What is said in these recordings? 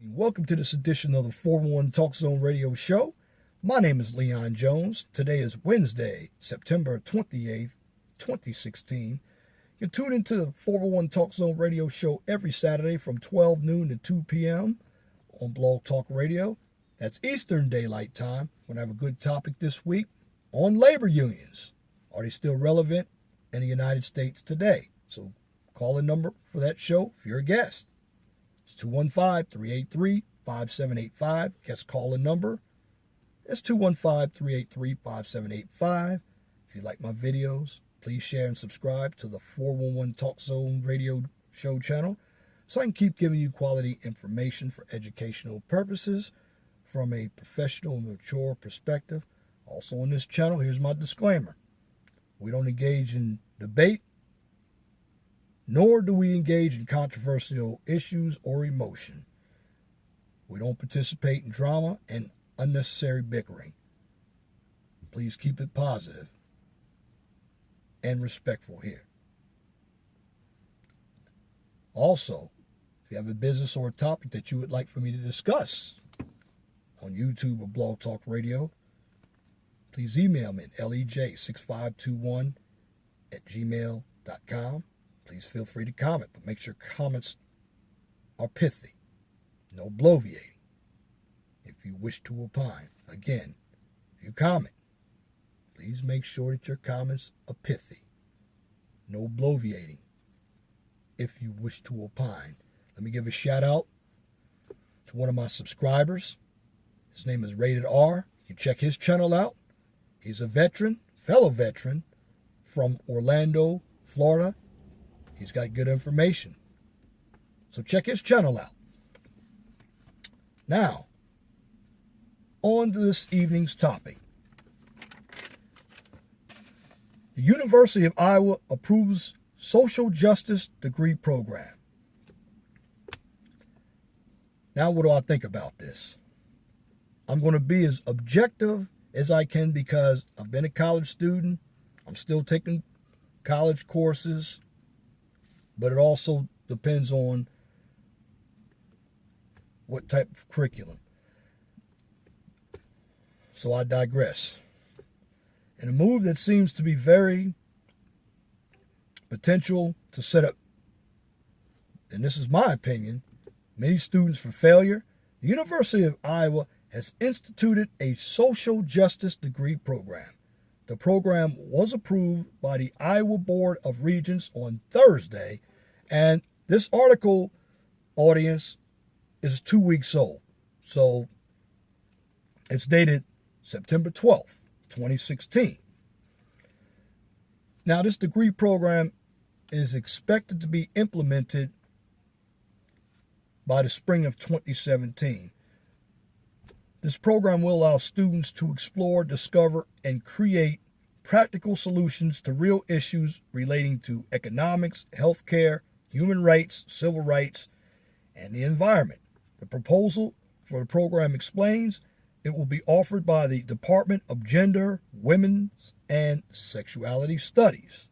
Welcome to this edition of the 411 Talk Zone Radio Show. My name is Leon Jones. Today is Wednesday, September 28th, 2016. You tune into the 411 Talk Zone Radio Show every Saturday from 12 noon to 2 p.m. on Blog Talk Radio. That's Eastern Daylight Time. We're going to have a good topic this week on labor unions. Are they still relevant in the United States today? So call the number for that show if you're a guest. It's 215-383-5785. Guest call-in number. It's 215-383-5785. If you like my videos, please share and subscribe to the 411 Talk Zone Radio Show channel so I can keep giving you quality information for educational purposes from a professional and mature perspective. Also on this channel, here's my disclaimer. We don't engage in debate, nor do we engage in controversial issues or emotion. We don't participate in drama and unnecessary bickering. Please keep it positive and respectful here. Also, if you have a business or a topic that you would like for me to discuss on YouTube or Blog Talk Radio, please email me at lej6521@gmail.com. Please feel free to comment, but make sure comments are pithy. No bloviating. If you wish to opine, again, if you comment, please make sure that your comments are pithy. No bloviating. If you wish to opine. Let me give a shout out to one of my subscribers. His name is Rated R. You check his channel out. He's a veteran, fellow veteran from Orlando, Florida. He's got good information. So check his channel out. Now, on to this evening's topic. The University of Iowa approves social justice degree program. Now, what do I think about this? I'm going to be as objective as I can because I've been a college student. I'm still taking college courses. But it also depends on what type of curriculum. So I digress. In a move that seems to be very potential to set up, and this is my opinion, many students for failure, the University of Iowa has instituted a social justice degree program. The program was approved by the Iowa Board of Regents on Thursday, and this article, audience, is 2 weeks old. So it's dated September 12th, 2016. Now, this degree program is expected to be implemented by the spring of 2017. This program will allow students to explore, discover, and create practical solutions to real issues relating to economics, healthcare, human rights, civil rights, and the environment. The proposal for the program explains it will be offered by the Department of Gender, Women's, and Sexuality Studies.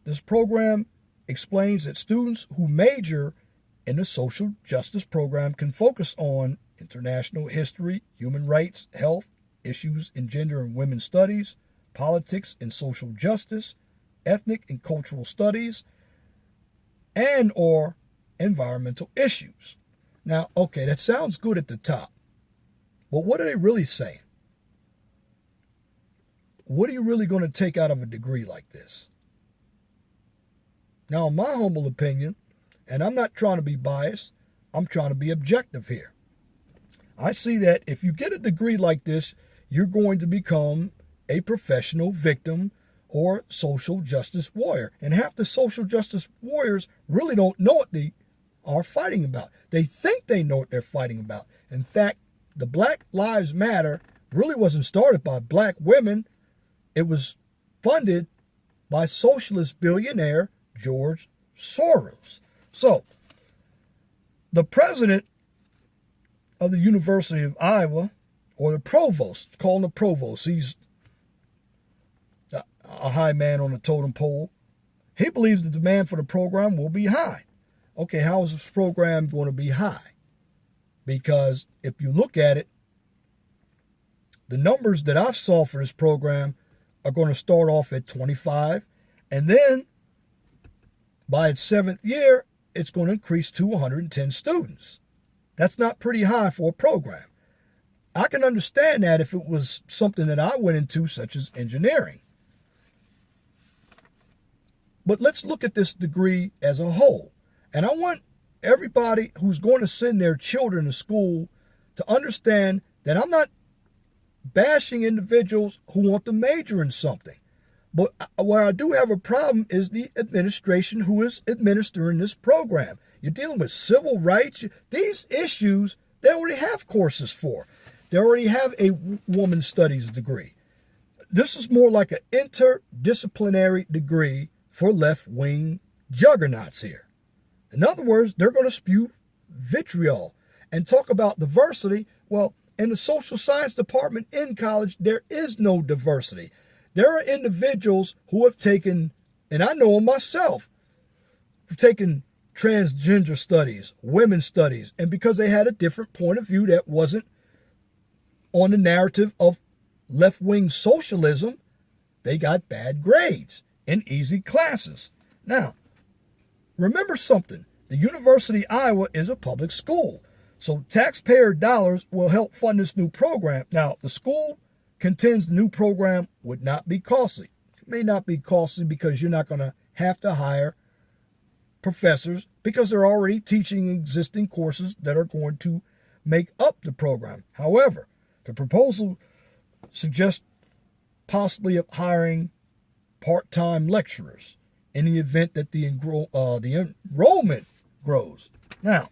This program explains that students who major in the social justice program can focus on international history, human rights, health, issues in gender and women's studies, politics and social justice, ethnic and cultural studies, and or environmental issues. Now, okay, that sounds good at the top, but what are they really saying? What are you really going to take out of a degree like this? Now, in my humble opinion, and I'm not trying to be biased, I'm trying to be objective here. I see that if you get a degree like this, you're going to become a professional victim or social justice warrior. And half the social justice warriors really don't know what they are fighting about. They think they know what they're fighting about. In fact, the Black Lives Matter really wasn't started by black women. It was funded by socialist billionaire George Soros. So, the president of the University of Iowa, or the provost, call him the provost, he's a high man on the totem pole. He believes the demand for the program will be high. Okay, how is this program going to be high? Because if you look at it, the numbers that I've saw for this program are going to start off at 25, and then by its 7th year, it's going to increase to 110 students. That's not pretty high for a program. I can understand that if it was something that I went into, such as engineering. But let's look at this degree as a whole. And I want everybody who's going to send their children to school to understand that I'm not bashing individuals who want to major in something. But where I do have a problem is the administration who is administering this program. You're dealing with civil rights. These issues, they already have courses for. They already have a women's studies degree. This is more like an interdisciplinary degree for left-wing juggernauts here. In other words, they're going to spew vitriol and talk about diversity. Well, in the social science department in college, there is no diversity. There are individuals who have taken, and I know them myself, who've taken transgender studies, women's studies, and because they had a different point of view that wasn't on the narrative of left-wing socialism, they got bad grades in easy classes. Now, remember something. The University of Iowa is a public school, so taxpayer dollars will help fund this new program. Now, the school contends the new program would not be costly. It may not be costly because you're not going to have to hire professors because they're already teaching existing courses that are going to make up the program. However, the proposal suggests possibly hiring part-time lecturers in the event that the enrollment grows. Now,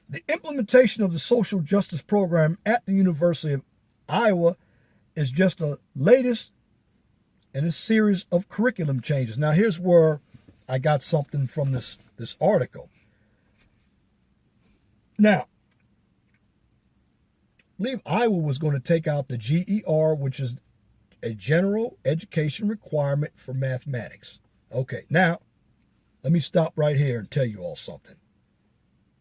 the implementation of the social justice program at the University of Iowa is just the latest in a series of curriculum changes. Now, here's where I got something from this article. Now, I believe Iowa was going to take out the GER, which is a general education requirement for mathematics. Okay, now, let me stop right here and tell you all something.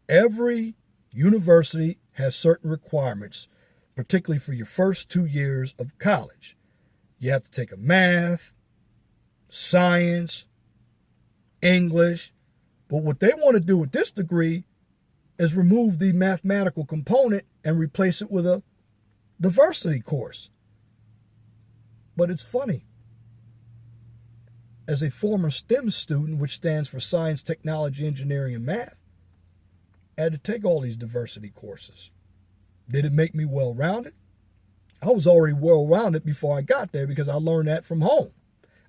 Every university has certain requirements, particularly for your first 2 years of college. You have to take a math, science, English. But what they want to do with this degree is remove the mathematical component and replace it with a diversity course. But it's funny. As a former STEM student, which stands for science, technology, engineering, and math, I had to take all these diversity courses. Did it make me well-rounded? I was already well-rounded before I got there because I learned that from home.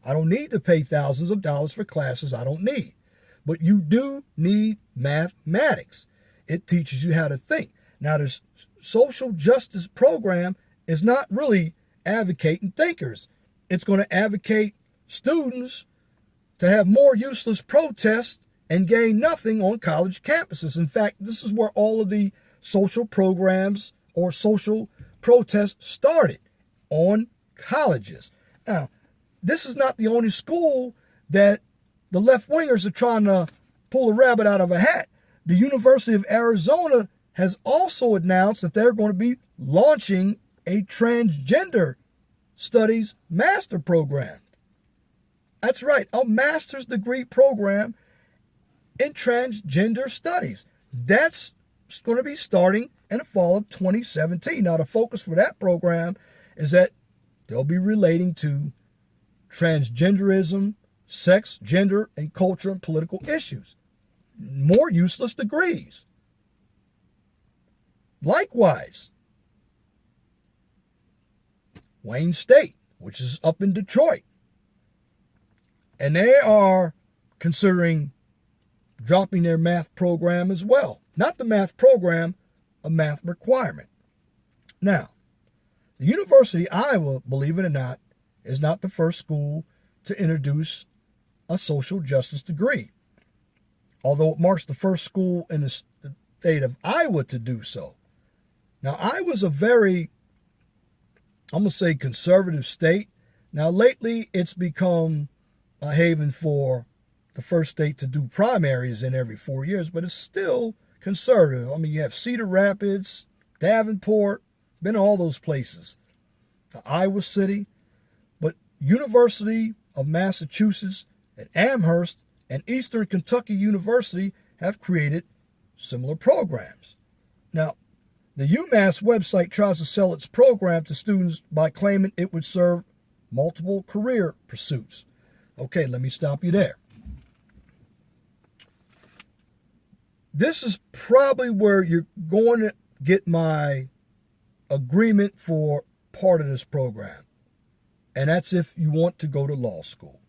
I don't need to pay thousands of dollars for classes I don't need. But you do need mathematics. It teaches you how to think. Now, this social justice program is not really advocating thinkers. It's going to advocate students to have more useless protests and gain nothing on college campuses. In fact, this is where all of the social programs or social protests started, on colleges. Now, this is not the only school that the left-wingers are trying to pull a rabbit out of a hat. The University of Arizona has also announced that they're going to be launching a transgender studies master program. That's right, a master's degree program in transgender studies. That's going to be starting in the fall of 2017. Now, the focus for that program is that they'll be relating to transgenderism, sex, gender, and culture and political issues. More useless degrees. Likewise, Wayne State, which is up in Detroit, and they are considering dropping their math program as well. Not the math program, a math requirement. Now, the University of Iowa, believe it or not, is not the first school to introduce a social justice degree, although it marks the first school in the state of Iowa to do so. Now, Iowa's a very, I'm going to say, conservative state. Now, lately, it's become a haven for the first state to do primaries in every 4 years, but it's still conservative. I mean, you have Cedar Rapids, Davenport, been to all those places. Iowa City, but University of Massachusetts and Amherst and Eastern Kentucky University have created similar programs. Now, the UMass website tries to sell its program to students by claiming it would serve multiple career pursuits. Okay, let me stop you there. This is probably where you're going to get my agreement for part of this program. And that's if you want to go to law school.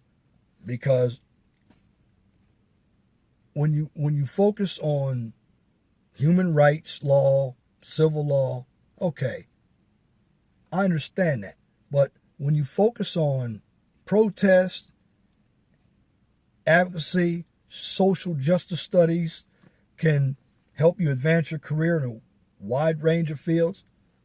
Because when you focus on human rights law, civil law, okay, I understand that. But when you focus on protest, advocacy, social justice studies can help you advance your career in a wide range of fields,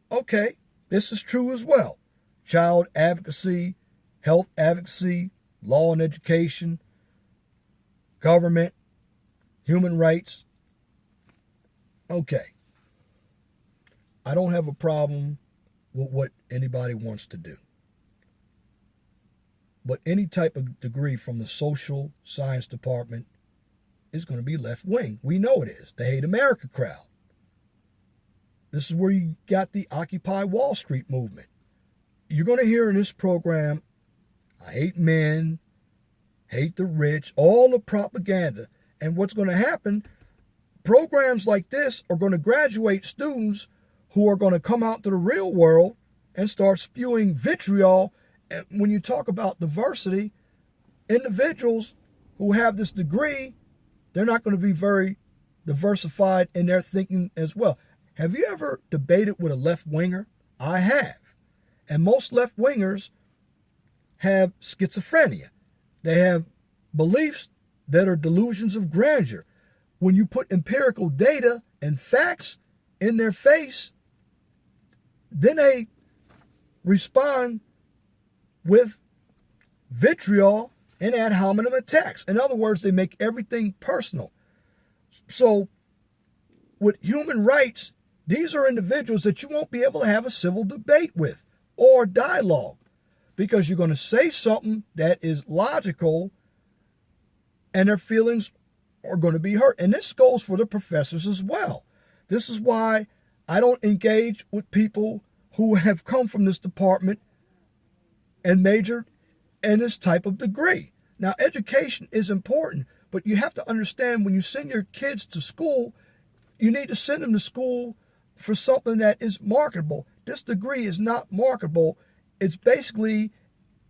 okay, this is true as well. Child advocacy, health advocacy, law and education, government, human rights. Okay. I don't have a problem with what anybody wants to do. But any type of degree from the social science department is going to be left wing. We know it is. The Hate America crowd. This is where you got the Occupy Wall Street movement. You're going to hear in this program, I hate men, hate the rich, all the propaganda. And what's going to happen, programs like this are going to graduate students who are going to come out to the real world and start spewing vitriol. And when you talk about diversity, individuals who have this degree, they're not going to be very diversified in their thinking as well. Have you ever debated with a left-winger? I have. And most left-wingers have schizophrenia. They have beliefs that are delusions of grandeur. When you put empirical data and facts in their face, then they respond with vitriol and ad hominem attacks. In other words, they make everything personal. So with human rights, these are individuals that you won't be able to have a civil debate with or dialogue, because you're going to say something that is logical and their feelings are going to be hurt. And this goes for the professors as well. This is why I don't engage with people who have come from this department and majored in this type of degree. Now, education is important, but you have to understand when you send your kids to school, you need to send them to school for something that is marketable. This degree is not marketable. It's basically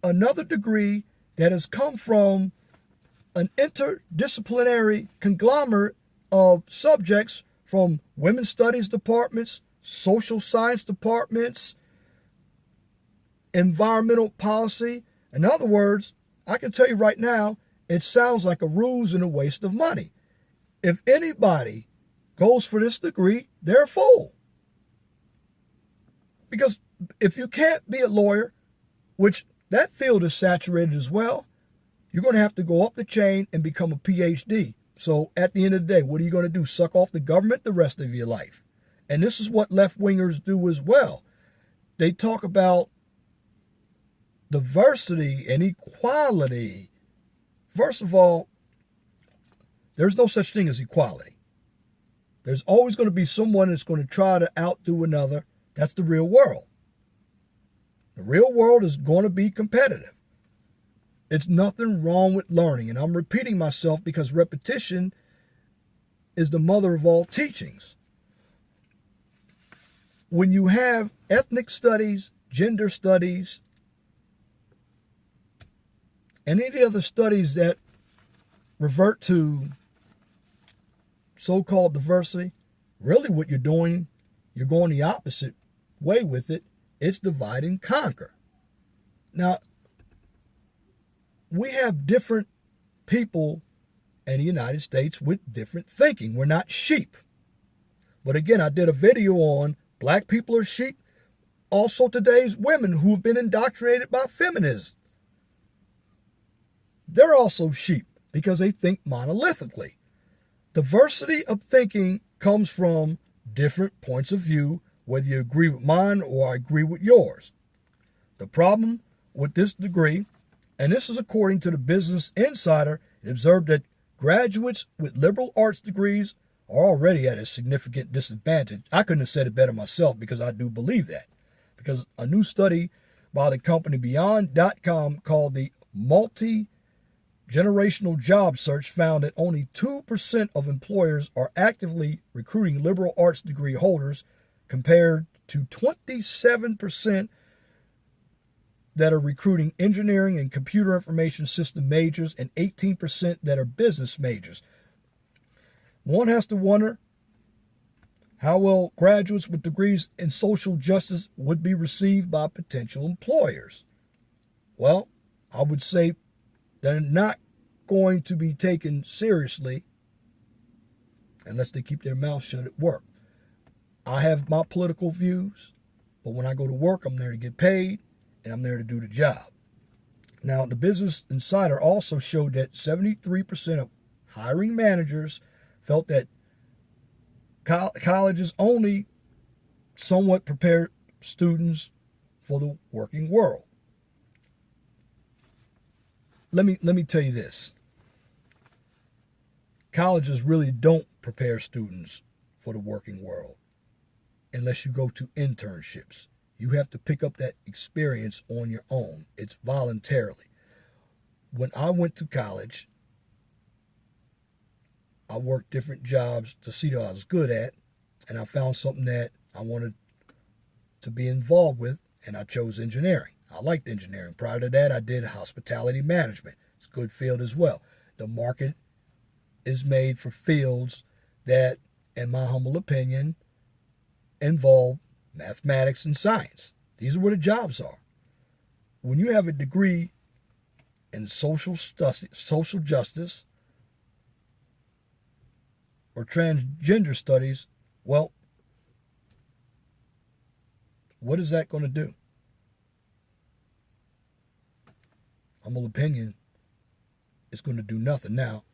another degree that has come from an interdisciplinary conglomerate of subjects from women's studies departments, social science departments, environmental policy. In other words, I can tell you right now, it sounds like a ruse and a waste of money. If anybody goes for this degree, they're a fool. Because if you can't be a lawyer, which that field is saturated as well, you're going to have to go up the chain and become a PhD. So at the end of the day, what are you going to do? Suck off the government the rest of your life? And this is what left-wingers do as well. They talk about diversity and equality. First of all, there's no such thing as equality. There's always going to be someone that's going to try to outdo another. That's the real world. The real world is going to be competitive. It's nothing wrong with learning. And I'm repeating myself because repetition is the mother of all teachings. When you have ethnic studies, gender studies, and any other studies that revert to so-called diversity, really what you're doing, you're going the opposite way with it. It's divide and conquer. Now, we have different people in the United States with different thinking. We're not sheep. But again, I did a video on black people are sheep. Also today's women who have been indoctrinated by feminism. They're also sheep because they think monolithically. Diversity of thinking comes from different points of view, whether you agree with mine or I agree with yours. The problem with this degree, and this is according to the Business Insider, it observed that graduates with liberal arts degrees are already at a significant disadvantage. I couldn't have said it better myself, because I do believe that. Because a new study by the company Beyond.com called the Multi-Generational Job Search found that only 2% of employers are actively recruiting liberal arts degree holders, compared to 27% that are recruiting engineering and computer information system majors and 18% that are business majors. One has to wonder how well graduates with degrees in social justice would be received by potential employers. Well, I would say they're not going to be taken seriously unless they keep their mouth shut at work. I have my political views, but when I go to work, I'm there to get paid, and I'm there to do the job. Now, the Business Insider also showed that 73% of hiring managers felt that colleges only somewhat prepare students for the working world. Let me tell you this. Colleges really don't prepare students for the working world unless you go to internships. You have to pick up that experience on your own. It's voluntarily. When I went to college, I worked different jobs to see that I was good at, and I found something that I wanted to be involved with, and I chose engineering. I liked engineering. Prior to that, I did hospitality management. It's a good field as well. The market is made for fields that, in my humble opinion, involve mathematics and science. These are where the jobs are. When you have a degree in social justice or transgender studies, well, what is that going to do? Humble opinion, it's going to do nothing. Now,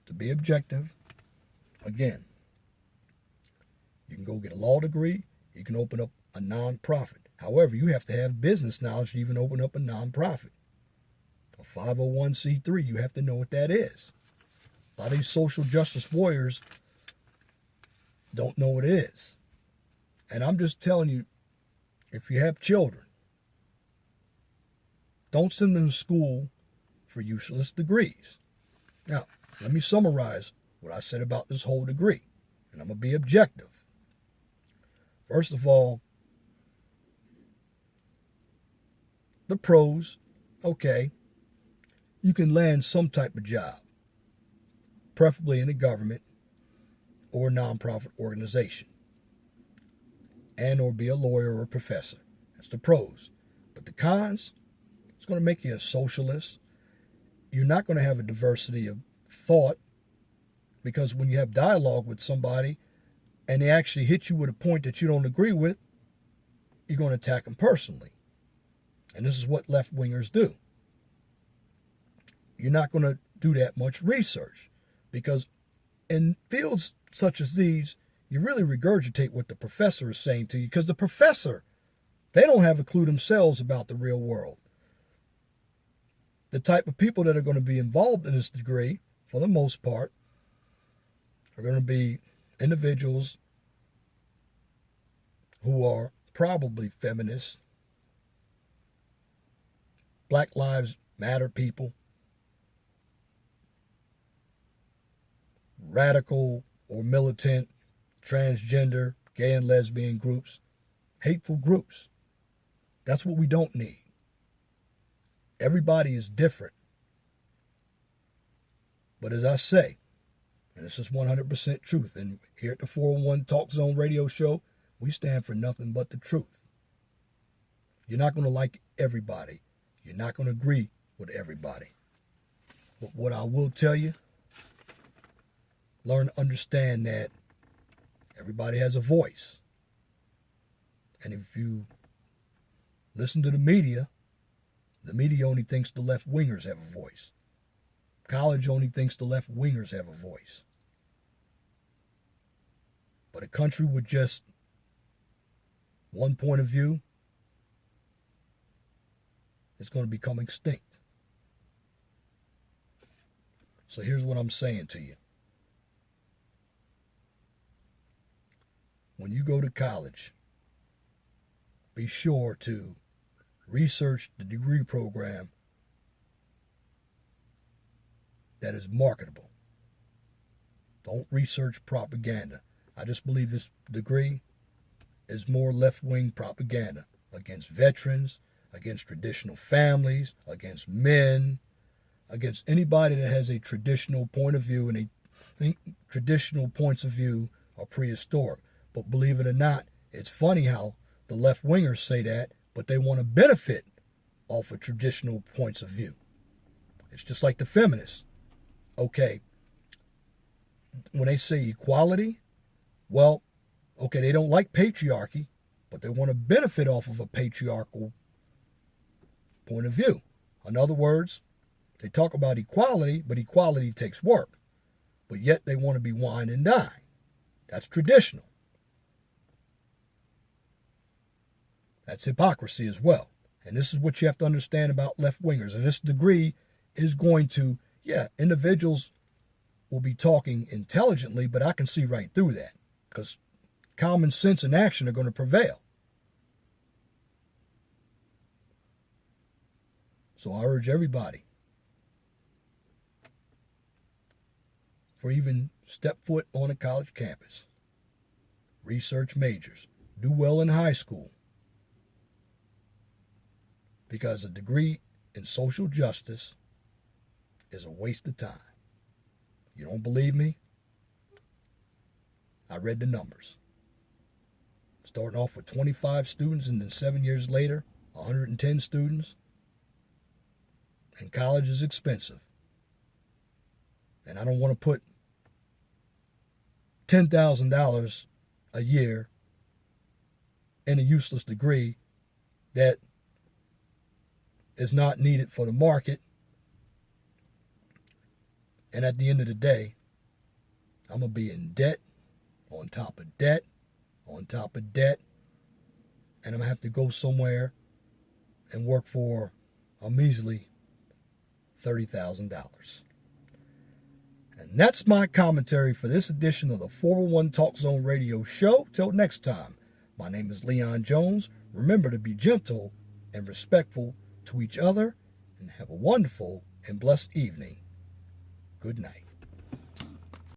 to be objective, again, you can go get a law degree, you can open up a nonprofit. However, you have to have business knowledge to even open up a nonprofit. A 501c3, you have to know what that is. A lot of these social justice warriors don't know what it is. And I'm just telling you, if you have children, don't send them to school for useless degrees. Now, let me summarize what I said about this whole degree, and I'm going to be objective. First of all, the pros, okay, you can land some type of job, preferably in the government or nonprofit organization, and or be a lawyer or a professor. That's the pros. But the cons, it's going to make you a socialist. You're not going to have a diversity of thought, because when you have dialogue with somebody and they actually hit you with a point that you don't agree with, you're going to attack them personally. And this is what left-wingers do. You're not going to do that much research, because in fields such as these, you really regurgitate what the professor is saying to you, because the professor, they don't have a clue themselves about the real world. The type of people that are going to be involved in this degree, for the most part, are going to be individuals who are probably feminists, Black Lives Matter people, radical or militant, transgender, gay and lesbian groups, hateful groups. That's what we don't need. Everybody is different. But as I say, and this is 100% truth, and here at the 401 Talk Zone radio show, we stand for nothing but the truth. You're not going to like everybody. You're not going to agree with everybody. But what I will tell you, learn to understand that everybody has a voice. And if you listen to the media only thinks the left-wingers have a voice. College only thinks the left-wingers have a voice. But a country with just one point of view is going to become extinct. So here's what I'm saying to you. When you go to college, be sure to research the degree program that is marketable. Don't research propaganda. I just believe this degree is more left-wing propaganda against veterans, against traditional families, against men, against anybody that has a traditional point of view, and they think traditional points of view are prehistoric. But believe it or not, it's funny how the left-wingers say that, but they want to benefit off of traditional points of view. It's just like the feminists. Okay, when they say equality, well, okay, they don't like patriarchy, but they want to benefit off of a patriarchal point of view. In other words, they talk about equality, but equality takes work. But yet they want to be wine and dine. That's traditional. That's hypocrisy as well. And this is what you have to understand about left-wingers. And this degree is going to, individuals will be talking intelligently, but I can see right through that because common sense and action are going to prevail. So I urge everybody, for even step foot on a college campus, research majors, do well in high school, because a degree in social justice is a waste of time. You don't believe me? I read the numbers. Starting off with 25 students and then 7 years later, 110 students. And college is expensive. And I don't want to put $10,000 a year in a useless degree that is not needed for the market. And at the end of the day, I'm going to be in debt, on top of debt, on top of debt. And I'm going to have to go somewhere and work for a measly $30,000. And that's my commentary for this edition of the 401 Talk Zone Radio Show. Till next time, my name is Leon Jones. Remember to be gentle and respectful to each other, and have a wonderful and blessed evening. Good night.